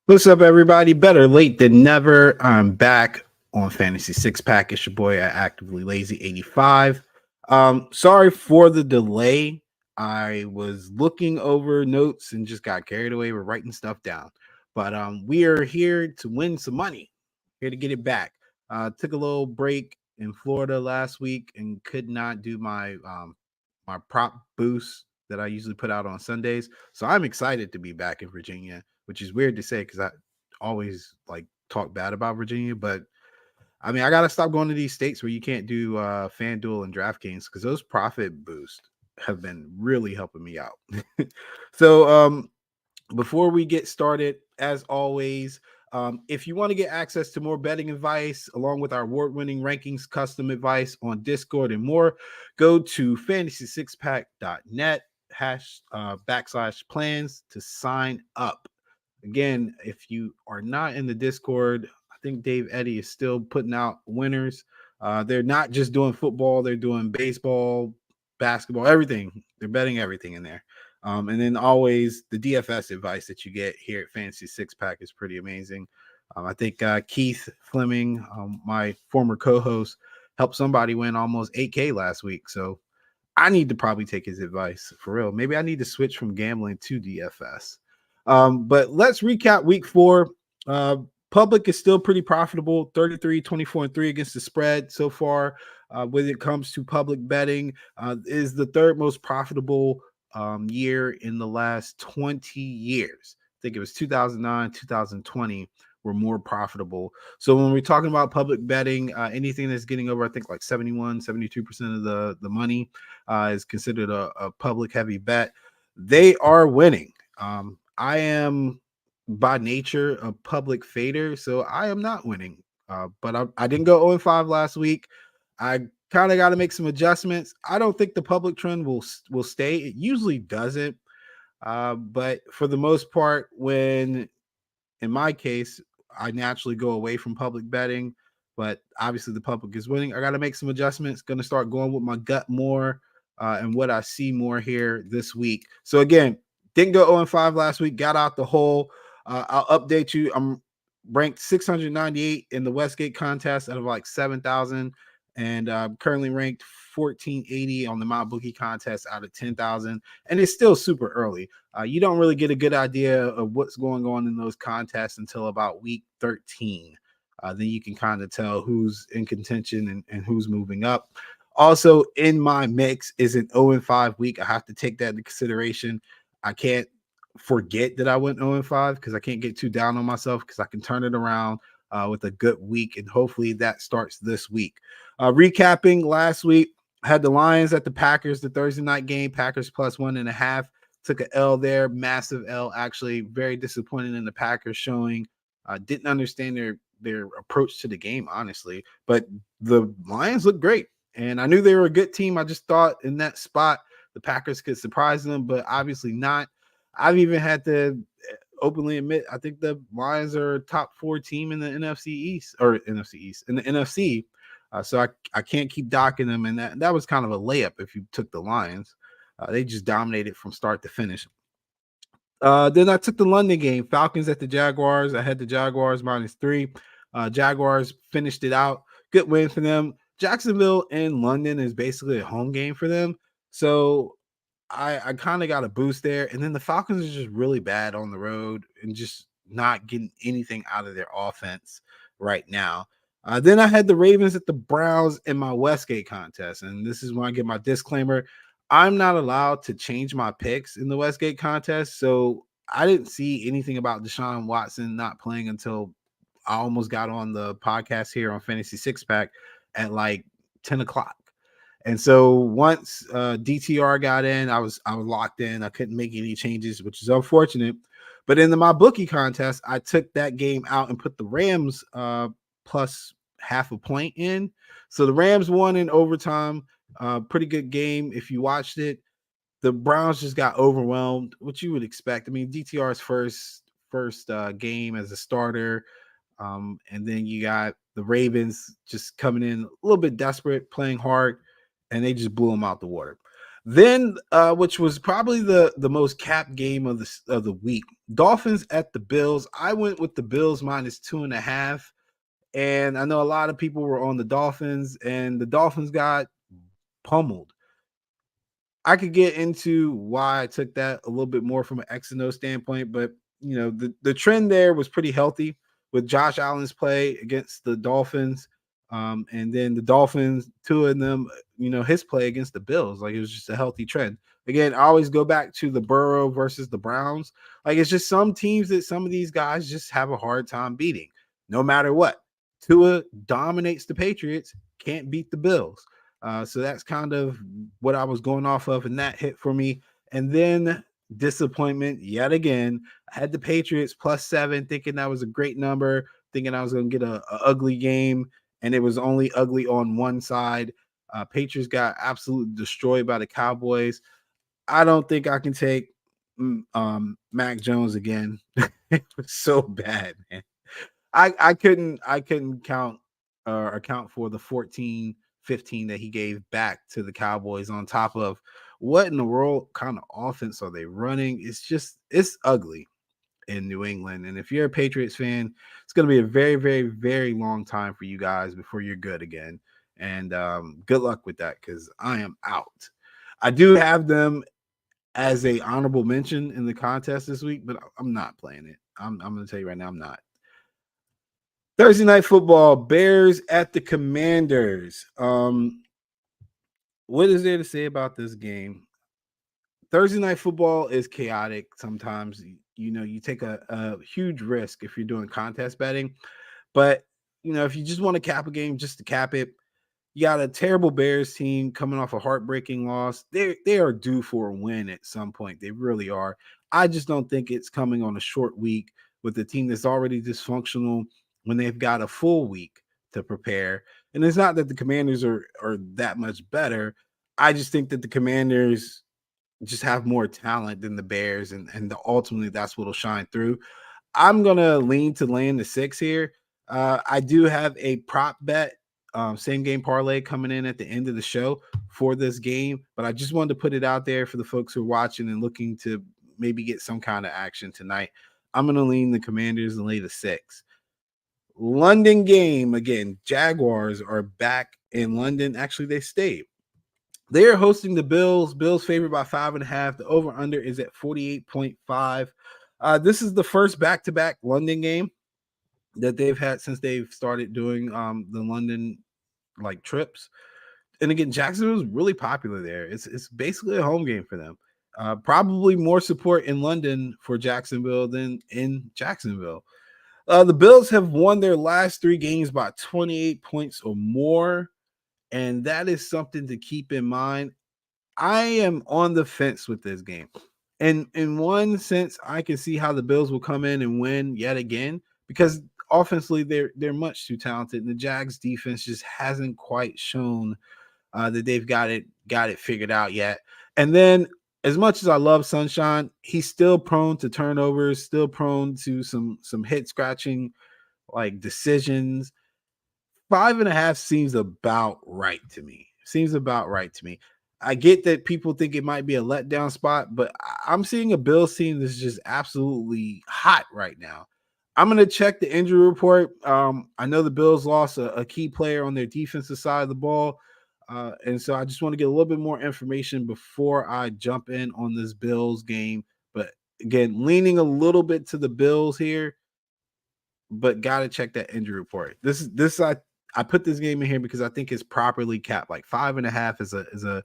What's up, everybody? Better late than never. I'm back on Fantasy Six Pack. It's your boy at Actively Lazy 85. Sorry for the delay. I was looking over notes and just got carried away with writing stuff down. But we are here to win some money. Here to get it back. Took a little break in Florida last week and could not do my prop boost that I usually put out on Sundays. So I'm excited to be back in Virginia, which is weird to say because I always like talk bad about Virginia, but I mean I gotta stop going to these states where you can't do FanDuel and DraftKings because those profit boosts have been really helping me out. So before we get started, as always, if you want to get access to more betting advice along with our award-winning rankings, custom advice on Discord and more, go to fantasy6pack.net / plans to sign up. Again, if you are not in the Discord, I think Dave Eddy is still putting out winners. They're not just doing football; they're doing baseball, basketball, everything. They're betting everything in there. And then always the DFS advice that you get here at Fantasy Six Pack is pretty amazing. I think Keith Fleming, my former co-host, helped somebody win almost 8K last week. So I need to probably take his advice for real. Maybe I need to switch from gambling to DFS. But let's recap week 4. Uh, Public is still pretty profitable, 33, 24, and 3 against the spread so far. When it comes to public betting, is the third most profitable year in the last 20 years. I think it was 2009, 2020 were more profitable. So when we're talking about public betting, anything that's getting over, I think like 71, 72% of the money is considered a public heavy bet. They are winning. I am by nature a public fader, so I am not winning. But I didn't go 0-5 last week. I kind of got to make some adjustments. I don't think the public trend will stay. It usually doesn't. But for the most part, when in my case, I naturally go away from public betting, but obviously the public is winning. I got to make some adjustments. Going to start going with my gut more and what I see more here this week. So again, didn't go 0-5 last week. Got out the hole. I'll update you. I'm ranked 698 in the Westgate contest out of like 7,000, and currently ranked 1480 on the My Bookie contest out of 10,000. And it's still super early. You don't really get a good idea of what's going on in those contests until about week 13. Then you can kind of tell who's in contention and who's moving up. Also, in my mix is an 0-5 week. I have to take that into consideration. I can't forget that I went 0-5 because I can't get too down on myself because I can turn it around with a good week, and hopefully that starts this week. Recapping last week, I had the Lions at the Packers, the Thursday night game, Packers plus 1.5. Took an L there, massive L. Actually, very disappointed in the Packers showing. Didn't understand their approach to the game, honestly. But the Lions looked great, and I knew they were a good team. I just thought in that spot the Packers could surprise them, but obviously not. I've even had to openly admit I think the Lions are a top 4 team in the NFC East or NFC East in the NFC. So I can't keep docking them, and that was kind of a layup if you took the Lions. They just dominated from start to finish. Then I took the London game, Falcons at the Jaguars. I had the Jaguars -3. Jaguars finished it out. Good win for them. Jacksonville in London is basically a home game for them. So I kind of got a boost there. And then the Falcons are just really bad on the road and just not getting anything out of their offense right now. Then I had the Ravens at the Browns in my Westgate contest. And this is when I get my disclaimer. I'm not allowed to change my picks in the Westgate contest. So I didn't see anything about Deshaun Watson not playing until I almost got on the podcast here on Fantasy Six Pack at like 10 o'clock. And so once DTR got in, I was locked in. I couldn't make any changes, which is unfortunate. But in the My Bookie contest, I took that game out and put the Rams plus half a point in. So the Rams won in overtime. Pretty good game if you watched it. The Browns just got overwhelmed, which you would expect. I mean, DTR's first game as a starter. And then you got the Ravens just coming in a little bit desperate, playing hard, and they just blew them out the water. Then, which was probably the most capped game of the week, Dolphins at the Bills. I went with the Bills minus 2.5, and I know a lot of people were on the Dolphins, and the Dolphins got pummeled. I could get into why I took that a little bit more from an X and O standpoint, but the trend there was pretty healthy with Josh Allen's play against the Dolphins, and then the Dolphins, two of them, his play against the Bills. Like, it was just a healthy trend. Again, I always go back to the Burrow versus the Browns. Like, it's just some teams that some of these guys just have a hard time beating, no matter what. Tua dominates the Patriots, can't beat the Bills. So that's kind of what I was going off of, and that hit for me. And then disappointment yet again. I had the Patriots +7, thinking that was a great number, thinking I was going to get a ugly game, and it was only ugly on one side. Patriots got absolutely destroyed by the Cowboys. I don't think I can take Mac Jones again. It was so bad, man. I couldn't count or account for the 14-15 that he gave back to the Cowboys, on top of what in the world kind of offense are they running. It's ugly in New England. And if you're a Patriots fan, it's going to be a very, very, very long time for you guys before you're good again. And good luck with that, because I am out. I do have them as a honorable mention in the contest this week, but I'm not playing it. I'm going to tell you right now, I'm not. Thursday night football, Bears at the Commanders. What is there to say about this game? Thursday night football is chaotic sometimes. You take a huge risk if you're doing contest betting. But, if you just want to cap a game just to cap it, you got a terrible Bears team coming off a heartbreaking loss. They are due for a win at some point. They really are. I just don't think it's coming on a short week with a team that's already dysfunctional when they've got a full week to prepare. And it's not that the Commanders are that much better. I just think that the Commanders just have more talent than the Bears, and ultimately that's what'll shine through. I'm gonna lean to land the 6 here. I do have a prop bet, same game parlay coming in at the end of the show for this game, but I just wanted to put it out there for the folks who are watching and looking to maybe get some kind of action tonight. I'm gonna lean the Commanders and lay the 6. London game again. Jaguars are back in London. Actually, they stayed. They are hosting the Bills. Bills favored by 5.5. The over/under is at 48.5. This is the first back-to-back London game that they've had since they've started doing the London trips. And again, Jacksonville is really popular there. It's basically a home game for them. Probably more support in London for Jacksonville than in Jacksonville. The Bills have won their last 3 games by 28 points or more, and that is something to keep in mind. I am on the fence with this game. And in one sense, I can see how the Bills will come in and win yet again, because offensively they're much too talented, and the Jags defense just hasn't quite shown that they've got it figured out yet. And then, as much as I love Sunshine, he's still prone to turnovers, still prone to some head scratching decisions. 5.5 seems about right to me. I get that people think it might be a letdown spot, but I'm seeing a Bills team that's just absolutely hot right now. I'm going to check the injury report. I know the Bills lost a key player on their defensive side of the ball. And so I just want to get a little bit more information before I jump in on this Bills game. But again, leaning a little bit to the Bills here, but got to check that injury report. I put this game in here because I think it's properly capped. 5.5 is a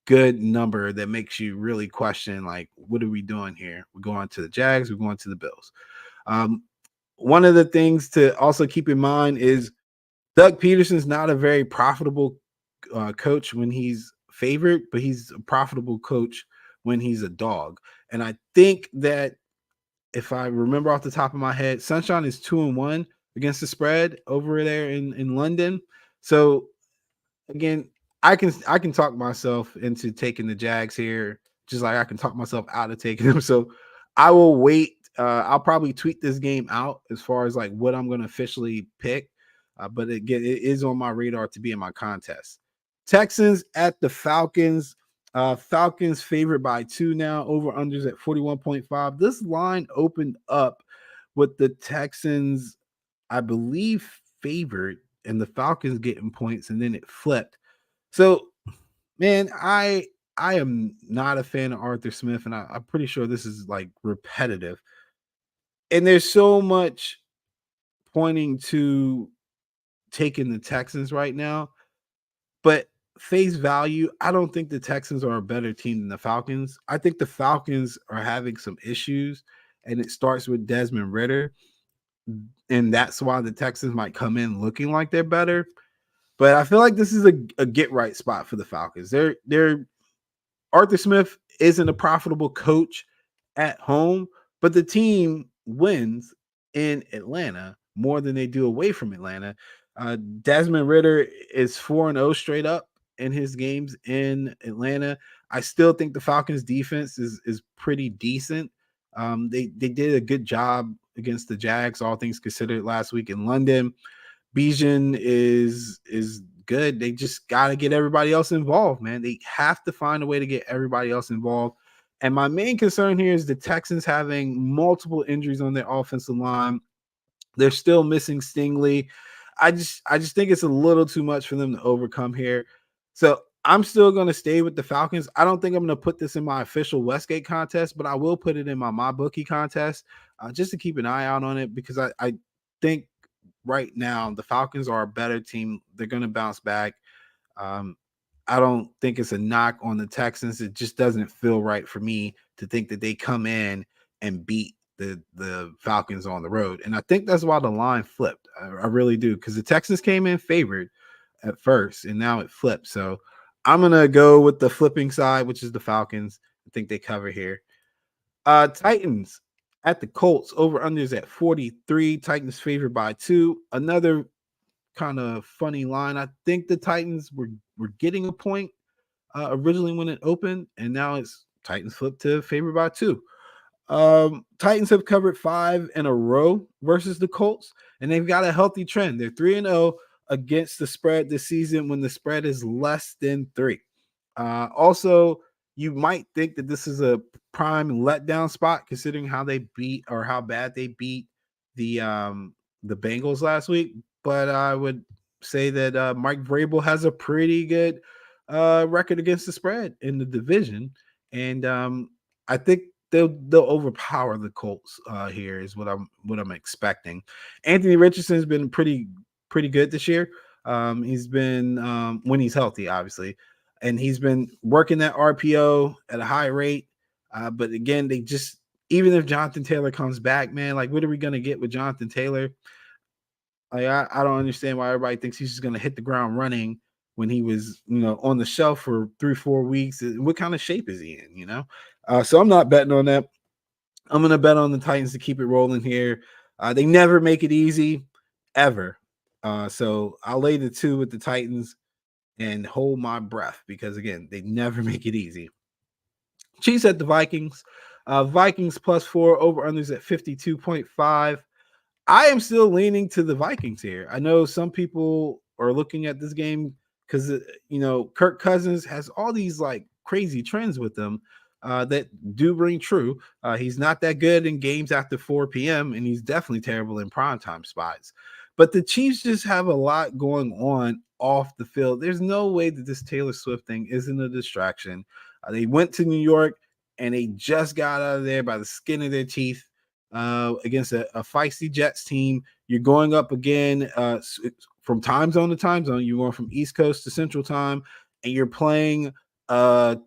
good number that makes you really question, what are we doing here? We're going to the Jags, we're going to the Bills. One of the things to also keep in mind is Doug Peterson's not a very profitable coach when he's favored, but he's a profitable coach when he's a dog. And I think that, if I remember off the top of my head, Sunshine is 2-1 against the spread over there in London. So again, I can talk myself into taking the Jags here, just like I can talk myself out of taking them. So I will wait. I'll probably tweet this game out as far as what I'm going to officially pick. But again, it is on my radar to be in my contest. Texans at the Falcons. Falcons favored by 2 now, over unders at 41.5. This line opened up with the Texans, I believe, favored and the Falcons getting points, and then it flipped. So, man, I am not a fan of Arthur Smith, and I'm pretty sure this is like repetitive. And there's so much pointing to taking the Texans right now, but face value, I don't think the Texans are a better team than the Falcons. I think the Falcons are having some issues, and it starts with Desmond Ritter, and that's why the Texans might come in looking like they're better. But I feel like this is a get right spot for the Falcons. They're Arthur Smith isn't a profitable coach at home, but the team wins in Atlanta more than they do away from Atlanta. Desmond Ritter is 4-0 straight up in his games in Atlanta. I still think the Falcons defense is pretty decent. They did a good job against the Jags, all things considered, last week in London. Bijan is good. They just got to get everybody else involved, man. They have to find a way to get everybody else involved. And my main concern here is the Texans having multiple injuries on their offensive line. They're still missing Stingley. I just think it's a little too much for them to overcome here. So I'm still going to stay with the Falcons. I don't think I'm going to put this in my official Westgate contest, but I will put it in my bookie contest just to keep an eye out on it, because I think right now the Falcons are a better team. They're going to bounce back. Um, I don't think it's a knock on the Texans. It just doesn't feel right for me to think that they come in and beat the Falcons on the road. And I think that's why the line flipped. I really do, because the Texans came in favored at first, and now it flipped. So I'm going to go with the flipping side, which is the Falcons. I think they cover here. Titans at the Colts, over unders at 43. Titans favored by 2. Another kind of funny line. I think the Titans were getting a point originally when it opened, and now it's Titans flipped to favored by 2. Titans have covered 5 in a row versus the Colts, and they've got a healthy trend. They're 3-0 against the spread this season when the spread is less than 3. Also, you might think that this is a prime letdown spot considering how they beat, or how bad they beat the Bengals last week. But I would say that Mike Vrabel has a pretty good record against the spread in the division, and I think they'll overpower the Colts here is what I'm expecting. Anthony Richardson's been pretty good this year. He's been when he's healthy, obviously, and he's been working that RPO at a high rate. But again, they just, even if Jonathan Taylor comes back, man, like, what are we gonna get with Jonathan Taylor? Like, I don't understand why everybody thinks he's just gonna hit the ground running when he was, on the shelf for 3-4 weeks. What kind of shape is he in? So I'm not betting on that. I'm gonna bet on the Titans to keep it rolling here. They never make it easy, ever. So I'll lay the 2 with the Titans and hold my breath, because again, they never make it easy. Chiefs at the Vikings. Vikings +4, over unders at 52.5. I am still leaning to the Vikings here. I know some people are looking at this game because Kirk Cousins has all these like crazy trends with him that do ring true. He's not that good in games after 4 p.m. and he's definitely terrible in primetime spots. But the Chiefs just have a lot going on off the field. There's no way that this Taylor Swift thing isn't a distraction. They went to New York and they just got out of there by the skin of their teeth against a feisty Jets team. You're going up again from time zone to time zone. You're going from East Coast to Central Time, and you're playing a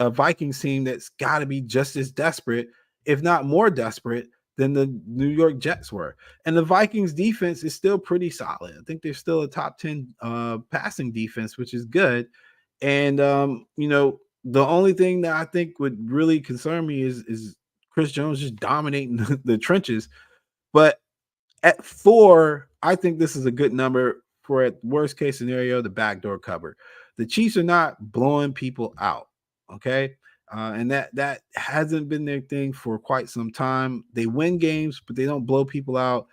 Vikings team that's got to be just as desperate, if not more desperate, than the New York Jets were. And the Vikings defense is still pretty solid. I think they're still a top 10 passing defense, which is good. And the only thing that I think would really concern me is Chris Jones just dominating the trenches. But at 4, I think this is a good number for, at worst case scenario, the backdoor cover. The Chiefs are not blowing people out, okay? And that hasn't been their thing for quite some time. They win games, but they don't blow people out,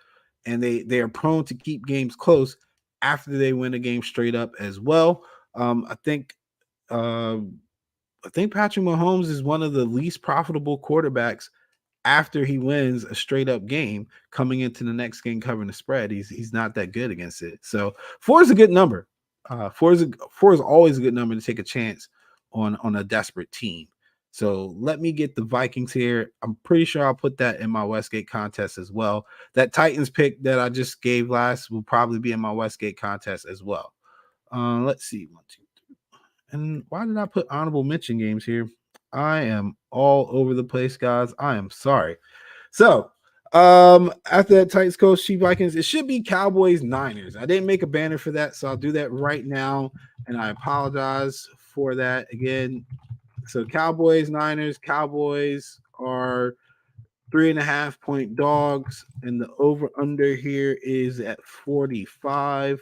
and they are prone to keep games close after they win a game straight up as well. I think I think Patrick Mahomes is one of the least profitable quarterbacks after he wins a straight up game coming into the next game covering the spread. He's not that good against it. So 4 is a good number. 4 is always a good number to take a chance on a desperate team. So let me get the Vikings here. I'm pretty sure I'll put that in my Westgate contest as well. That Titans pick that I just gave last will probably be in my Westgate contest as well. Let's see. 1, 2, 3. And why did I put honorable mention games here? I am all over the place, guys. I am sorry. So, after that Titans Colts, Chiefs Vikings, it should be Cowboys Niners. I didn't make a banner for that, so I'll do that right now, and I apologize for that again. So, Cowboys Niners, Cowboys are 3.5 point dogs, and the over under here is at 45.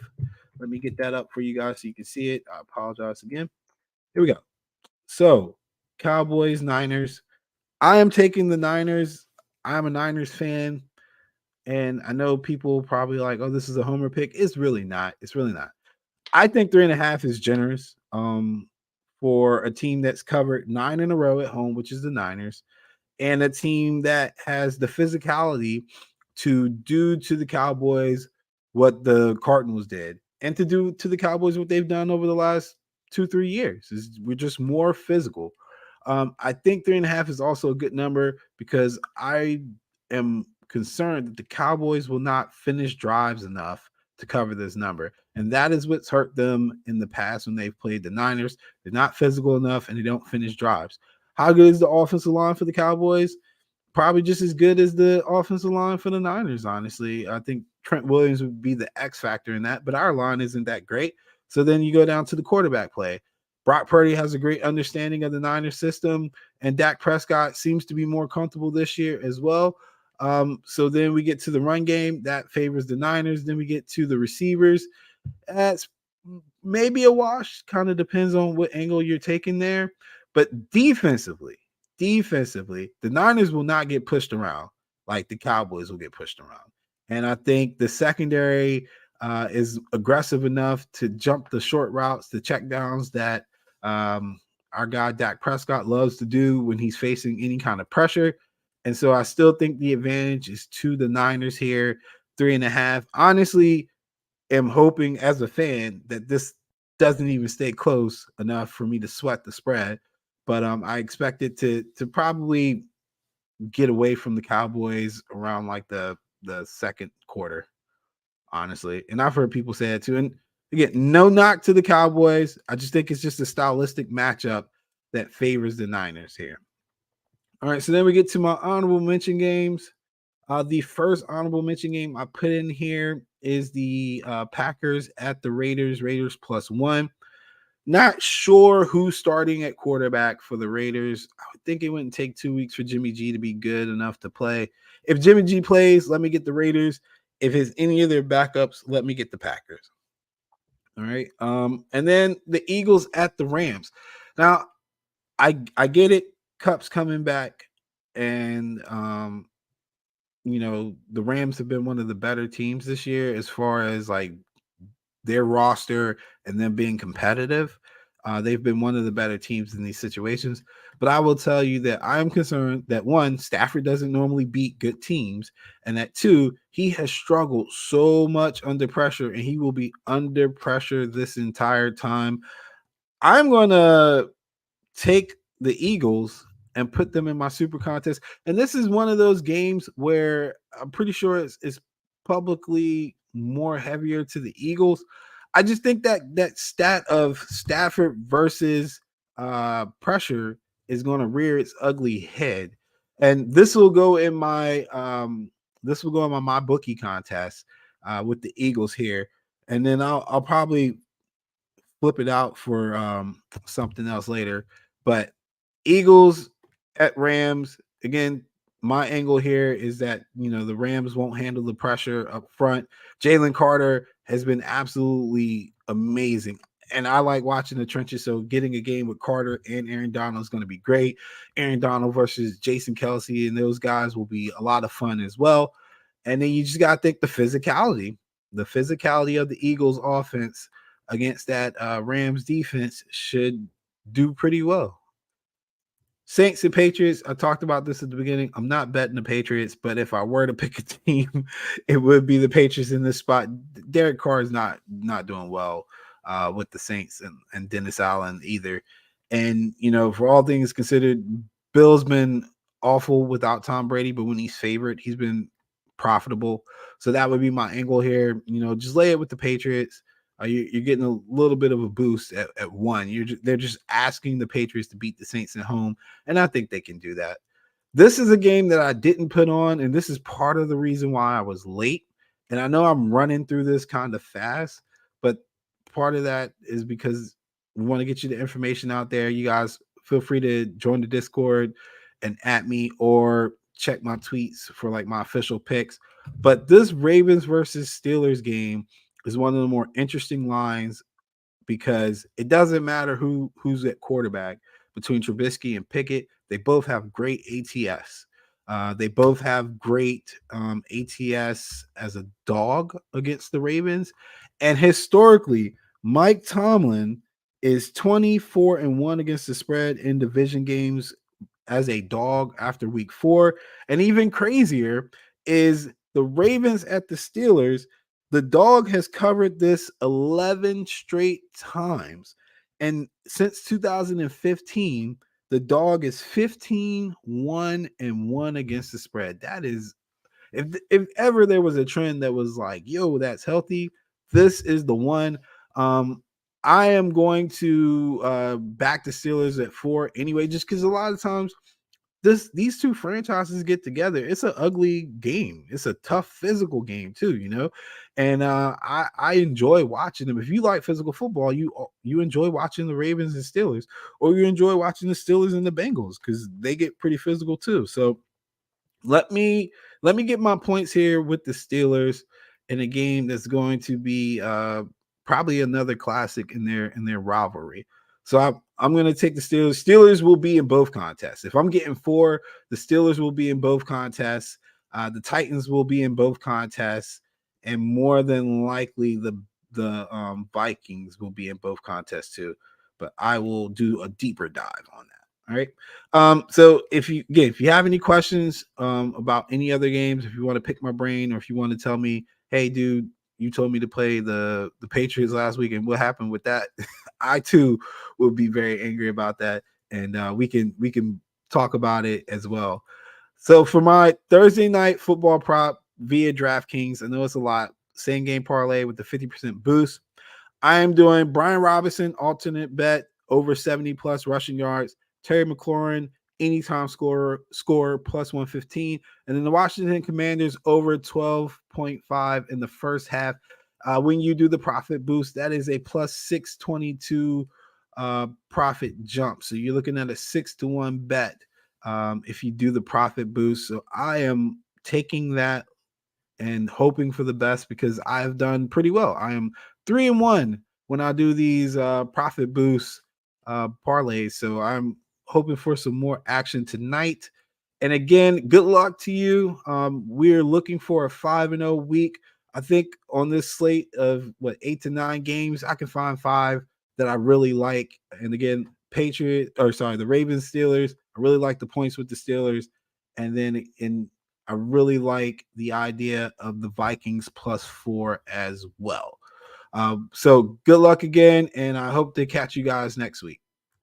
Let me get that up for you guys so you can see it. I apologize again. Here we go. So, Cowboys Niners. I am taking the Niners. I'm a Niners fan. And I know people probably like, oh, this is a homer pick. It's really not. It's really not. I think 3.5 is generous for a team that's covered 9 in a row at home, which is the Niners, and a team that has the physicality to do to the Cowboys what the Cardinals did, and to do to the Cowboys what they've done over the last 2-3 years. We're just more physical. I think 3.5 is also a good number because I am concerned that the Cowboys will not finish drives enough to cover this number. And that is what's hurt them in the past when they've played the Niners. They're not physical enough and they don't finish drives. How good is the offensive line for the Cowboys? Probably just as good as the offensive line for the Niners, honestly. I think Trent Williams would be the X factor in that, but our line isn't that great. So then you go down to the quarterback play. Brock Purdy has a great understanding of the Niners system, and Dak Prescott seems to be more comfortable this year as well. So then we get to the run game that favors the Niners. Then we get to the receivers. That's maybe a wash. Kind of depends on what angle you're taking there. But defensively, the Niners will not get pushed around like the Cowboys will get pushed around. And I think the secondary is aggressive enough to jump the short routes, the check downs that our guy Dak Prescott loves to do when he's facing any kind of pressure. And so I still think the advantage is to the Niners here, 3.5. Honestly, am hoping as a fan that this doesn't even stay close enough for me to sweat the spread. But I expect it to probably get away from the Cowboys around like the second quarter, honestly. And I've heard people say it too. And again, no knock to the Cowboys. I just think it's just a stylistic matchup that favors the Niners here. All right, so then we get to my honorable mention games. The first honorable mention game I put in here is the Packers at the Raiders. Raiders +1. Not sure who's starting at quarterback for the Raiders. I would think it wouldn't take 2 weeks for Jimmy G to be good enough to play. If Jimmy G plays, let me get the Raiders. If it's any of their backups, let me get the Packers. All right. And then the Eagles at the Rams. Now, I get it. Cup's coming back, and the Rams have been one of the better teams this year as far as like their roster and them being competitive. They've been one of the better teams in these situations. But I will tell you that I am concerned that one, Stafford doesn't normally beat good teams, and that two, he has struggled so much under pressure, and he will be under pressure this entire time. I'm going to take the Eagles and put them in my super contest. And this is one of those games where I'm pretty sure it's publicly more heavier to the Eagles. I just think that stat of Stafford versus pressure is going to rear its ugly head. And this will go in my my bookie contest with the Eagles here. And then I'll probably flip it out for something else later. But Eagles at Rams, again, my angle here is that, the Rams won't handle the pressure up front. Jalen Carter has been absolutely amazing. And I like watching the trenches. So getting a game with Carter and Aaron Donald is going to be great. Aaron Donald versus Jason Kelsey and those guys will be a lot of fun as well. And then you just got to think the physicality of the Eagles offense against that Rams defense should do pretty well. Saints and Patriots. I talked about this at the beginning. I'm not betting the Patriots, but if I were to pick a team, it would be the Patriots in this spot. Derek Carr is not doing well with the Saints and Dennis Allen either. And for all things considered, Bill's been awful without Tom Brady, but when he's favored, he's been profitable. So that would be my angle here. Just lay it with the Patriots. You're getting a little bit of a boost at one. They're just asking the Patriots to beat the Saints at home, and I think they can do that. This is a game that I didn't put on, and this is part of the reason why I was late. And I know I'm running through this kind of fast, but part of that is because we want to get you the information out there. You guys feel free to join the Discord and at me or check my tweets for like my official picks. But this Ravens versus Steelers game is one of the more interesting lines because it doesn't matter who's at quarterback between Trubisky and Pickett. They both have great ATS. They both have great ATS as a dog against the Ravens. And historically, Mike Tomlin is 24-1 against the spread in division games as a dog after week 4. And even crazier is the Ravens at the Steelers. The dog has covered this 11 straight times. And since 2015, the dog is 15-1-1 against the spread. That is, if ever there was a trend that was like, yo, that's healthy, this is the one. I am going to back the Steelers at 4 anyway, just because a lot of times these two franchises get together. It's an ugly game. It's a tough physical game too, and I enjoy watching them. If you like physical football, you enjoy watching the Ravens and Steelers, or you enjoy watching the Steelers and the Bengals because they get pretty physical too. So let me get my points here with the Steelers in a game that's going to be probably another classic in their rivalry. So I'm going to take the Steelers. Steelers will be in both contests. If I'm getting 4, the Steelers will be in both contests. The Titans will be in both contests, and more than likely the Vikings will be in both contests too. But I will do a deeper dive on that. All right. So if you have any questions about any other games, if you want to pick my brain, or if you want to tell me, hey, dude, you told me to play the Patriots last week, and what happened with that, I too will be very angry about that, and we can talk about it as well. So for my Thursday night football prop via DraftKings, I know it's a lot. Same game parlay with the 50% boost. I am doing Brian Robinson alternate bet over 70 plus rushing yards. Terry McLaurin anytime scorer plus 115, and then the Washington Commanders over 12.5 in the first half. When you do the profit boost, that is a plus 622 profit jump. So you're looking at a 6-1 bet if you do the profit boost. So I am taking that and hoping for the best because I've done pretty well. I am 3-1 when I do these profit boost parlays. So I'm hoping for some more action tonight. And again, good luck to you. We're looking for a 5-0 week. I think on this slate of 8 to 9 games, I can find 5 that I really like. And again, the Ravens Steelers. I really like the points with the Steelers. And then I really like the idea of the Vikings plus 4 as well. So good luck again, and I hope to catch you guys next week.